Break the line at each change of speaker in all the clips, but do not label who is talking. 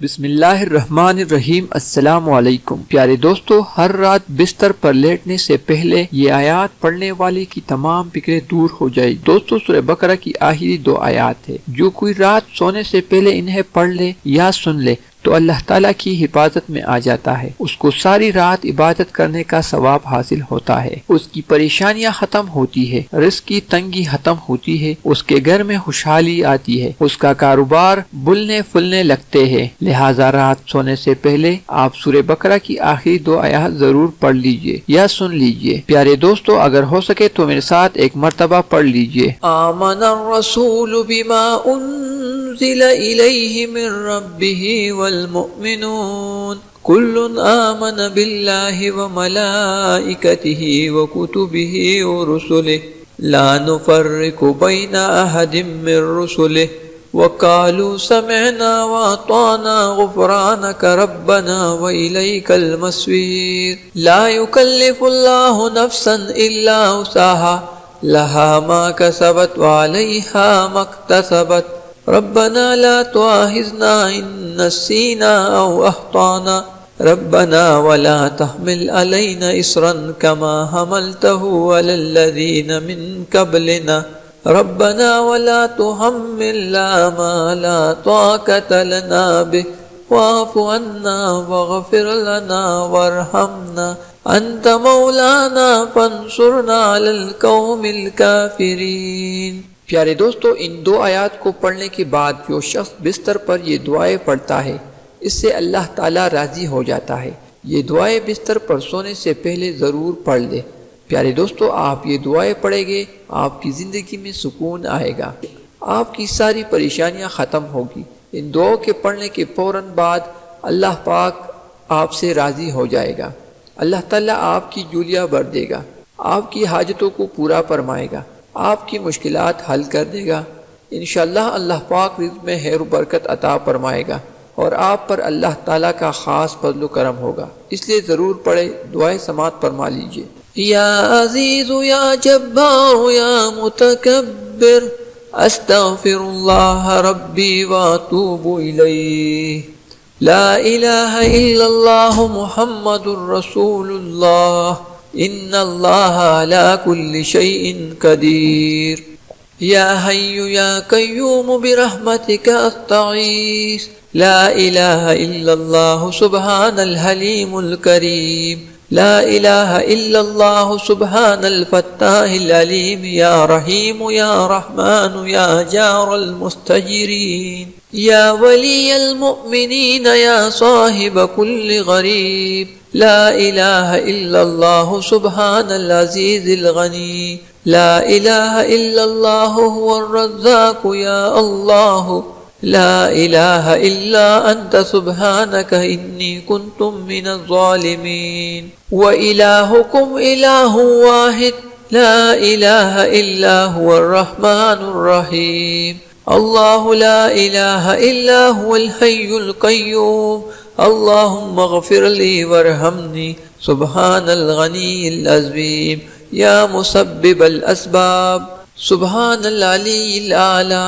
बिस्मिल्लाहिर्रहमानिर्रहीम। अस्सलामु अलैकुम। प्यारे दोस्तों, हर रात बिस्तर पर लेटने से पहले ये आयात पढ़ने वाले की तमाम फिक्रें दूर हो जाए। दोस्तों, सूरह बकरा की आखिरी 2 आयात है। जो कोई रात सोने से पहले इन्हें पढ़ ले या सुन ले तो अल्लाह ताला की हिफाजत में आ जाता है। उसको सारी रात इबादत करने का सवाब हासिल होता है। उसकी परेशानियां खत्म होती है, रिज़्क की तंगी खत्म होती है, उसके घर में खुशहाली आती है, उसका कारोबार बुलने फुलने लगते हैं। लिहाजा रात सोने से पहले आप सूरह बकरा की आखिरी 2 आयत जरूर पढ़ लीजिए या सुन लीजिए। प्यारे दोस्तों, अगर हो सके तो मेरे साथ एक मर्तबा पढ़ लीजिए।
आमनर रसूल बिमा उन्ज़िला इलैहि मिर रब्बिही वल मुमिनून कुल्लुन आमन बिल्लाहि व मलाइकतिही व कुतुबिही व रुसुलिही ला नुफर्रिकु बैना अहदिम मिर रुसुलिही वक़ालू समिअना व अताअना गुफ़रानक रब्बना व इलैकल मसीर ला युकल्लिफुल्लाहु नफ्सन इल्ला वुसअहा लहा मा कसबत व अलैहा मक्तसबत रब्बना ला तुआखिज़ना इन नसीना औ अख़्ताना रब्बना वला तहमिल अलैना इसरन कमा हमलतहु अलल्लज़ीना मिन क़ब्लिना रब्बना वला तुहम्मिलना मा ला ताक़त लना बिहि वाफ़ु अन्ना वग़फ़िर लना वरहमना अंत मौलाना फंसुरना अलल क़ौमिल काफ़िरीन।
प्यारे दोस्तों, इन 2 आयात को पढ़ने के बाद जो शख्स बिस्तर पर ये दुआएं पढ़ता है, इससे अल्लाह ताला राजी हो जाता है। ये दुआएं बिस्तर पर सोने से पहले ज़रूर पढ़ ले। प्यारे दोस्तों, आप ये दुआएं पढ़ेंगे, आपकी ज़िंदगी में सुकून आएगा, आपकी सारी परेशानियां ख़त्म होगी। इन दुआओं के पढ़ने के फ़ौरन बाद अल्लाह पाक आपसे राज़ी हो जाएगा। अल्लाह ताला आपकी जूलियाँ भर देगा, आपकी हाजतों को पूरा फरमाएगा, आपकी मुश्किलात हल कर देगा। इंशाअल्लाह अल्लाह पाक रिज़्क़ में खैर बरकत अता फरमाएगा और आप पर अल्लाह ताला का ख़ास फज़्ल व करम होगा। इसलिए ज़रूर पढ़े, दुआएं समात फरमा लीजिए।
या अज़ीज़ु या जब्बार या मुतकब्बिर अस्तग़फिरुल्लाह रब्बी व अतूबु इलैहि ला इलाहा इल्लल्लाहु मुहम्मदुर रसूलुल्लाह इन्नल्लाह अला कुल्लि शैइन कदीर या हय्यु या क़य्यूम बिरहमतिका अस्तगीस ला इलाहा इल्लल्लाहु सुब्हानल हलीमुल करीम ला इलाहा इल्लल्लाहु सुब्हानल फत्ताहिल अलीम या रहीम या रहमान या जारल मुस्तजीरीन या वलियल मुमिनीन या साहिब कुल्लि गरीब ला इलाहा इल्लल्लाहु सुब्हानल अज़ीज़िल गनी ला इलाहा इल्लल्लाहु हुवर रज़्ज़ाक़ या अल्लाह ला इलाहा इल्ला अंत सुब्हानक इन्नी कुन्तु मिनज़ ज़ालिमीन व इलाहुकुम इलाहुन वाहिद ला इलाहा इल्ला हुवर रहमानुर रहीम अल्लाहु ला इलाहा इल्ला हुवल हय्युल क़य्यूम अल्लाहुम्मा ग़फ़िरली वरहमनी सुब्हानल गनीय्यिल अज़ीम या मुसब्बिबल अस्बाब सुब्हानल अलीय्यिल आला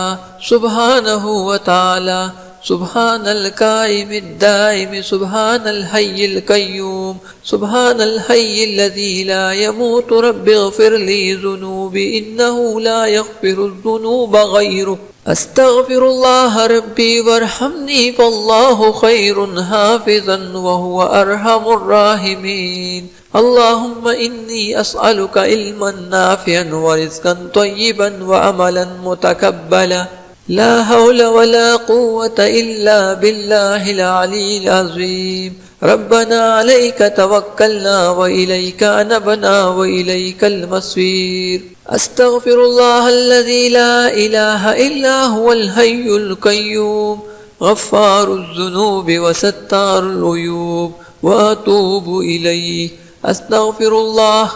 सुब्हानहु व तआला सुब्हानल काइमिद दाइम सुब्हानल हय्यिल क़य्यूम सुब्हानल हय्यिल लज़ी ला यमूतु रब्बिग़फ़िरली ज़ुनूबी इन्नहु ला यग़फ़िरुज़ ज़ुनूबा ग़यरुक अस्तग़फिरुल्लाह रब्बी वरहमनी फल्लाहु खैरुन हाफ़िज़न व हुवा अरहमुर राहिमीन अल्लाहुम्मा इन्नी अस्अलुका इल्मन नाफ़िअन व रिज़्क़न तय्यिबन व अमलन मुतक़ब्बला ला हौला व ला क़ुव्वता इल्ला बिल्लाहिल अलीय्यिल अज़ीम रब्बना अलैका तवक्कलना व इलैका अनबना व इलैकल मसीर अस्तग़फिरुल्लाह अल्लज़ी ला इलाहा इल्ला हुवल हय्युल क़य्यूम ग़फ़्फ़ारुज़ ज़ुनूबि व सत्तारुल उयूब व अतूबु इलैहि अस्तग़फिरुल्लाह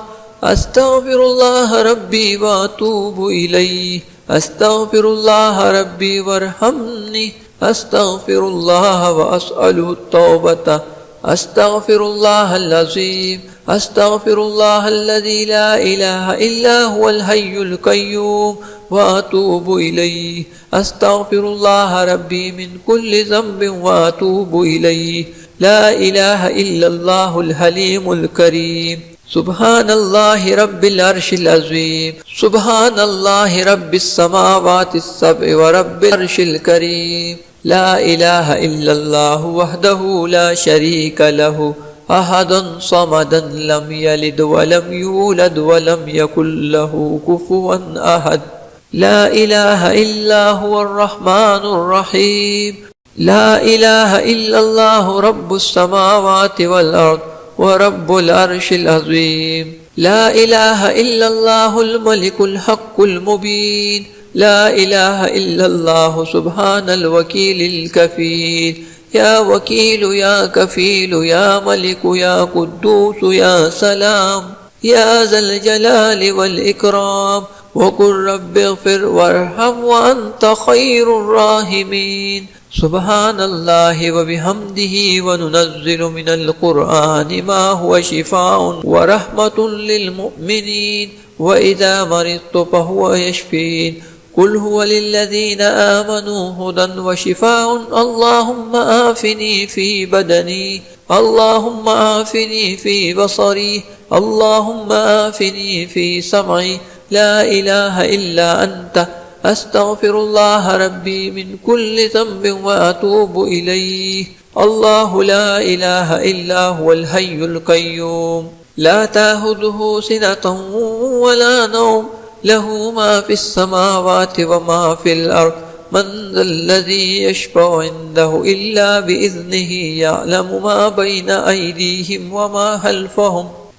रब्बी व अतूबु इलैहि अस्तग़फिरुल्लाह रब्बी वरहमनी अस्तग़फिरुल्लाह व अस्अलुहु तौबता अस्तग़फिरुल्लाहल अज़ीम अस्तग़फिरुल्लाहल्लज़ी ला इलाहा इल्ला हुवल हय्युल क़य्यूम وأتوب إليه أستغفر الله ربي من كل ذنب وأتوب إليه لا إله إلا الله الحليم الكريم سبحان الله رب العرش العظيم سبحان الله رب السماوات السبع ورب العرش الكريم لا إله إلا الله وحده لا شريك له أحد صمدا لم يلد ولم يولد ولم يكن له كفوا أحد لا إله إلا هو الرحمن الرحيم لا إله إلا الله رب السماوات والأرض ورب العرش العظيم لا إله إلا الله الملك الحق المبين لا إله إلا الله سبحان الوكيل الكفيل يا وكيل يا كفيل يا ملك يا قدوس يا سلام يا ذا الجلال والإكرام وقل رب اغفر وارحم وأنت خير الراحمين سبحان الله وبحمده وننزل من القرآن ما هو شفاء ورحمة للمؤمنين وإذا مرضت فهو يشفين قل هو للذين آمنوا هدى وشفاء اللهم آفني في بدني اللهم آفني في بصري اللهم آفني في سمعي لا إله إلا أنت أستغفر الله ربي من كل ذنب وأتوب إليه الله لا إله إلا هو الحي القيوم لا تأخذه سنة ولا نوم له ما في السماوات وما في الأرض من ذا الذي يشفع عنده إلا بإذنه يعلم ما بين أيديهم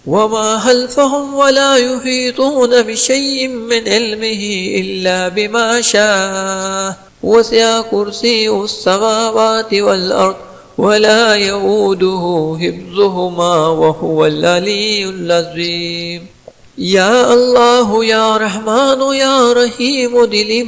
وما خلفهم ولا يحيطون بشيء من علمه إلا بما شاء وسع كرسي السماوات والأرض ولا يؤوده حفظهما وهو العلي العظيم يا الله يا رحمن يا رحيم دل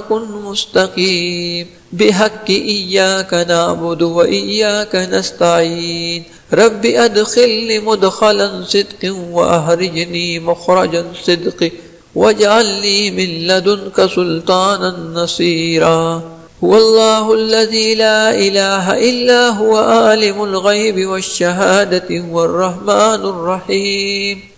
كن مستقيم بحق إياك نعبد وإياك نستعين رب أدخلني مدخلا صدق وأخرجني مخرجا صدق واجعل لي من لدنك سلطانا نصيرا هو الله الذي لا إله إلا هو عالم الغيب والشهادة هو الرحمن الرحيم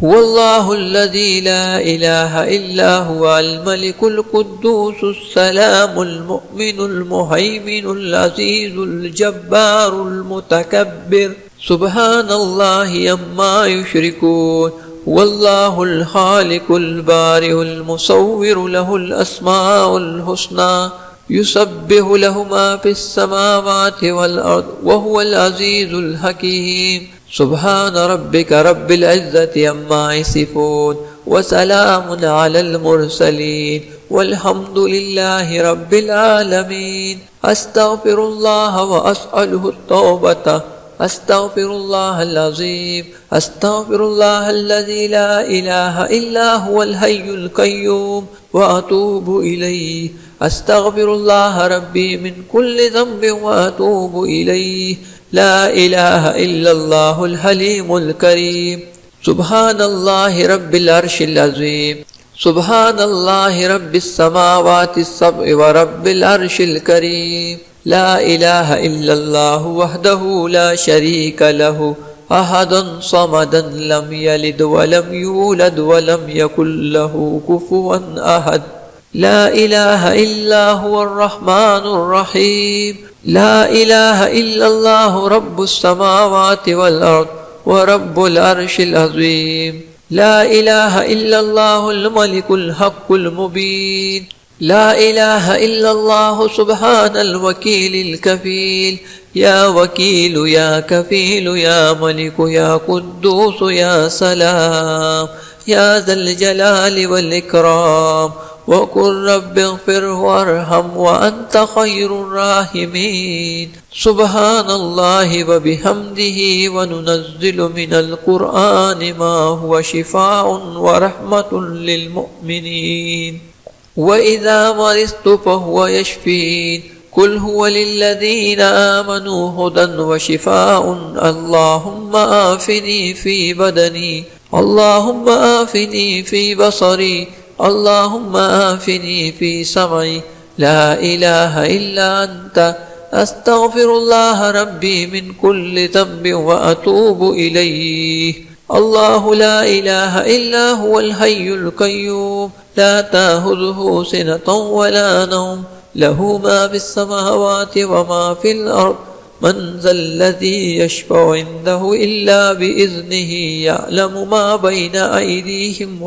هو الله الذي لا إله إلا هو الملك القدوس السلام المؤمن المهيمن العزيز الجبار المتكبر سبحان الله عما يشركون هو الله الخالق البارئ المصور له الأسماء الحسنى يسبح له ما في السماوات والأرض وهو العزيز الحكيم سبحان ربك رب العزة عما يصفون وسلام على المرسلين والحمد لله رب العالمين أستغفر الله وأسأله التوبة أستغفر الله العظيم أستغفر الله الذي لا إله إلا هو الحي القيوم وأتوب إليه أستغفر الله ربي من كل ذنب وأتوب إليه لا إله إلا الله الحليم الكريم سبحان الله رب العرش العظيم سبحان الله رب السماوات السبع ورب العرش الكريم لا إله إلا الله وحده لا شريك له أحد صمدا لم يلد ولم يولد ولم يكن له كفوا أحد لا إله إلا هو الرحمن الرحيم لا إله إلا الله رب السماوات والأرض ورب العرش العظيم لا إله إلا الله الملك الحق المبين لا إله إلا الله سبحان الوكيل الكفيل يا وكيل يا كفيل يا ملك يا قدوس يا سلام يا ذا الجلال والإكرام وقل رب اغفر وارحم وأنت خير الراحمين سبحان الله وبحمده وننزل من القرآن ما هو شفاء ورحمة للمؤمنين وإذا مرضت فهو يشفين قل هو للذين آمنوا هدى وشفاء اللهم آفني في بدني اللهم آفني في بصري اللهم آفني في سمعي لا إله إلا أنت أستغفر الله ربي من كل ذنب وأتوب إليه. الله لا إله إلا هو الحي القيوم لا تأخذه سنة ولا نوم له ما في السماوات وما في الأرض من ذا الذي يشفع عنده إلا بإذنه يعلم ما بين أيديهم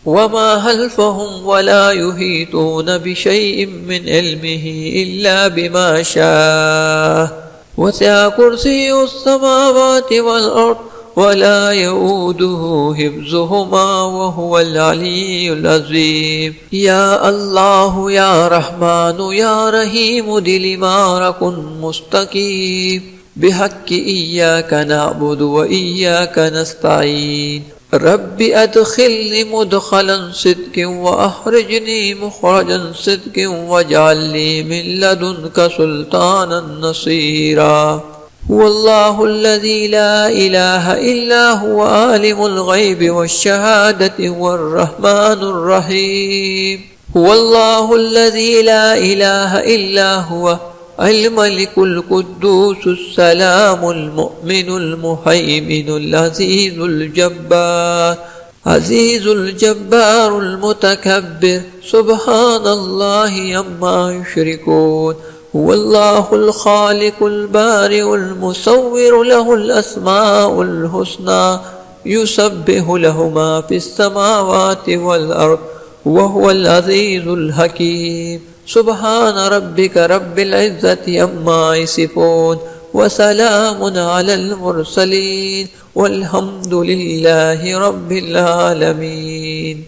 وما خلفهم ولا يحيطون بشيء من علمه إلا بما شاء وسع كرسي السماوات والأرض ولا يؤوده حفظهما وهو العلي العظيم. يا الله يا رحمن يا رحيم دل كن مستقيم بحق إياك نعبد وإياك نستعين. رب أدخلني مدخلا صدق وأخرجني مخرجا صدق واجعل لي من لدنك سلطانا نصيرا. هو الله الذي لا إله إلا هو عالم الغيب والشهادة هو الرحمن الرحيم. هو الله الذي لا إله إلا هو الملك القدوس السلام المؤمن المهيمن العزيز الجبار المتكبر سبحان الله عما يشركون. هو الله الخالق البارئ المصور له الأسماء الحسنى يسبح له ما في السماوات والأرض وهو العزيز الحكيم. سبحان ربك رب العزة عما يصفون وسلام على المرسلين والحمد لله رب العالمين.